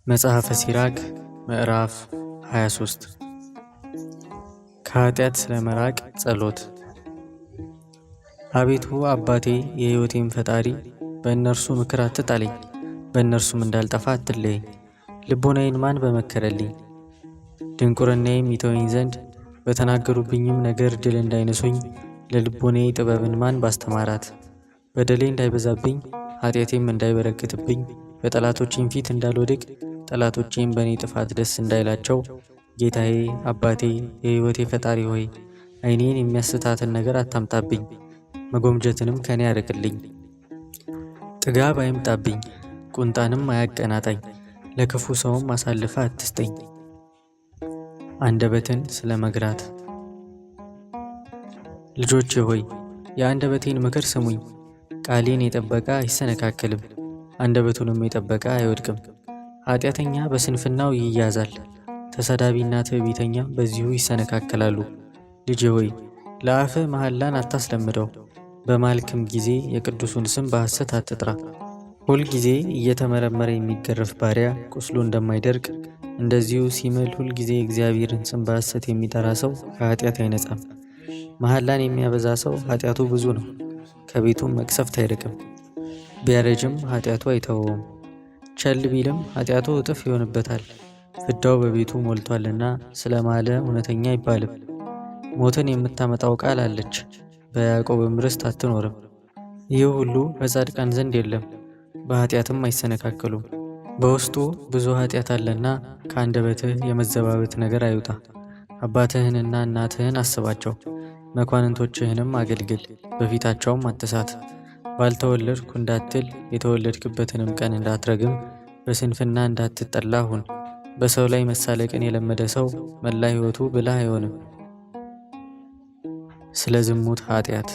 መጽሐፈ ሲራክ ምዕራፍ 23 ከኃጢአት ስለመራቅ ጸሎት። አቤቱ አባቴ የሕይወቴም ፈጣሪ፣ በእነርሱ ምክር አትጣለኝ፣ በእነርሱም እንዳልጠፋ አትለየኝ። ልቦናዬን ማን በመከረልኝ? ድንቁርናዬም ይተወኝ ዘንድ በተናገሩብኝም ነገር ድል እንዳይነሱኝ ለልቦናዬ ጥበብን ማን ባስተማራት? በደሌ እንዳይበዛብኝ ኃጢአቴም እንዳይበረክትብኝ በጠላቶቼም ፊት እንዳልወድቅ ጠላቶቼም በእኔ ጥፋት ደስ እንዳይላቸው ጌታዬ አባቴ የሕይወቴ ፈጣሪ ሆይ ዓይኔን የሚያስታትን ነገር አታምጣብኝ፣ መጎምጀትንም ከኔ ያርቅልኝ። ጥጋብ አይምጣብኝ፣ ቁንጣንም አያቀናጣኝ፣ ለክፉ ሰውም አሳልፈ አትስጠኝ። አንደበትን ስለ መግራት። ልጆቼ ሆይ የአንደበቴን ምክር ስሙኝ። ቃሌን የጠበቀ አይሰነካከልም፣ አንደበቱንም የጠበቀ አይወድቅም። ኃጢአተኛ በስንፍናው ይያዛል፣ ተሰዳቢና ትዕቢተኛ በዚሁ ይሰነካከላሉ። ልጄ ሆይ ለአፍህ መሐላን አታስለምደው፣ በማልክም ጊዜ የቅዱሱን ስም በሐሰት አትጥራ። ሁል ጊዜ እየተመረመረ የሚገረፍ ባሪያ ቁስሉ እንደማይደርቅ እንደዚሁ ሲምል ሁል ጊዜ እግዚአብሔርን ስም በሐሰት የሚጠራ ሰው ከኃጢአት አይነጻም። መሐላን የሚያበዛ ሰው ኃጢአቱ ብዙ ነው፣ ከቤቱም መቅሰፍት አይርቅም። ቢያረጅም ኃጢአቱ አይተወውም፣ ቸል ቢልም ኃጢአቱ እጥፍ ይሆንበታል። ፍዳው በቤቱ ሞልቷልና ስለ ማለ እውነተኛ አይባልም። ሞትን የምታመጣው ቃል አለች፣ በያዕቆብም ርስት አትኖርም። ይህ ሁሉ በጻድቃን ዘንድ የለም፣ በኃጢአትም አይሰነካከሉም። በውስጡ ብዙ ኃጢአት አለና ከአንደበትህ የመዘባበት ነገር አይውጣ። አባትህንና እናትህን አስባቸው፣ መኳንንቶችህንም አገልግል፣ በፊታቸውም አትሳት። ባልተወለድኩ እንዳትል የተወለድክበትንም ቀን እንዳትረግም በስንፍና እንዳትጠላ ሁን። በሰው ላይ መሳለቅን የለመደ ሰው መላ ሕይወቱ ብልህ አይሆንም። ስለ ዝሙት ኃጢአት።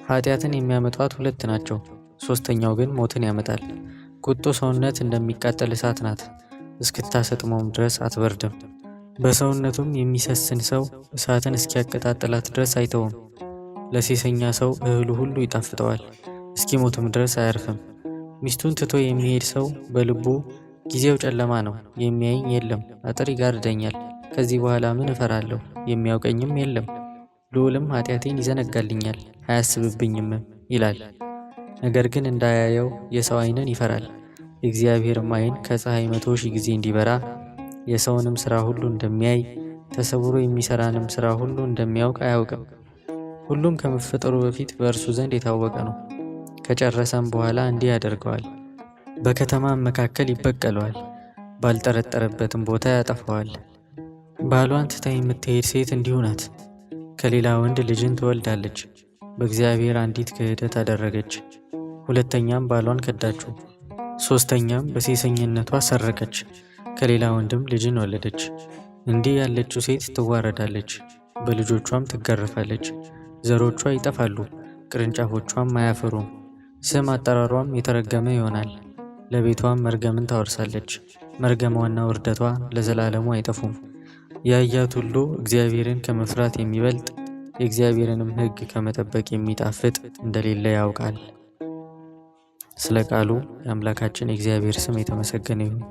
ኃጢአትን የሚያመጧት ሁለት ናቸው፣ ሦስተኛው ግን ሞትን ያመጣል። ቁጡ ሰውነት እንደሚቃጠል እሳት ናት፣ እስክታሰጥመውም ድረስ አትበርድም። በሰውነቱም የሚሰስን ሰው እሳትን እስኪያቀጣጥላት ድረስ አይተውም። ለሴሰኛ ሰው እህሉ ሁሉ ይጣፍጠዋል፣ እስኪሞትም ድረስ አያርፍም። ሚስቱን ትቶ የሚሄድ ሰው በልቡ ጊዜው ጨለማ ነው፣ የሚያየኝ የለም፣ አጥር ይጋርደኛል፣ ከዚህ በኋላ ምን እፈራለሁ? የሚያውቀኝም የለም። ልዑልም ኃጢአቴን ይዘነጋልኛል አያስብብኝም ይላል። ነገር ግን እንዳያየው የሰው ዓይንን ይፈራል። የእግዚአብሔርም ዓይን ከፀሐይ 100,000 ጊዜ እንዲበራ የሰውንም ሥራ ሁሉ እንደሚያይ ተሰውሮ የሚሠራንም ሥራ ሁሉ እንደሚያውቅ አያውቅም። ሁሉም ከመፈጠሩ በፊት በእርሱ ዘንድ የታወቀ ነው። ከጨረሰም በኋላ እንዲህ ያደርገዋል። በከተማም መካከል ይበቀለዋል፣ ባልጠረጠረበትም ቦታ ያጠፋዋል። ባሏን ትታ የምትሄድ ሴት እንዲሁ ናት። ከሌላ ወንድ ልጅን ትወልዳለች። በእግዚአብሔር አንዲት ክህደት አደረገች። ሁለተኛም ባሏን ከዳችው። ሦስተኛም በሴሰኝነቷ ሰረቀች፣ ከሌላ ወንድም ልጅን ወለደች። እንዲህ ያለችው ሴት ትዋረዳለች፣ በልጆቿም ትገረፋለች። ዘሮቿ ይጠፋሉ፣ ቅርንጫፎቿም አያፈሩም። ስም አጠራሯም የተረገመ ይሆናል። ለቤቷም መርገምን ታወርሳለች። መርገሟና ውርደቷ ለዘላለሙ አይጠፉም። ያያት ሁሉ እግዚአብሔርን ከመፍራት የሚበልጥ የእግዚአብሔርንም ሕግ ከመጠበቅ የሚጣፍጥ እንደሌለ ያውቃል። ስለ ቃሉ የአምላካችን የእግዚአብሔር ስም የተመሰገነ ይሁን።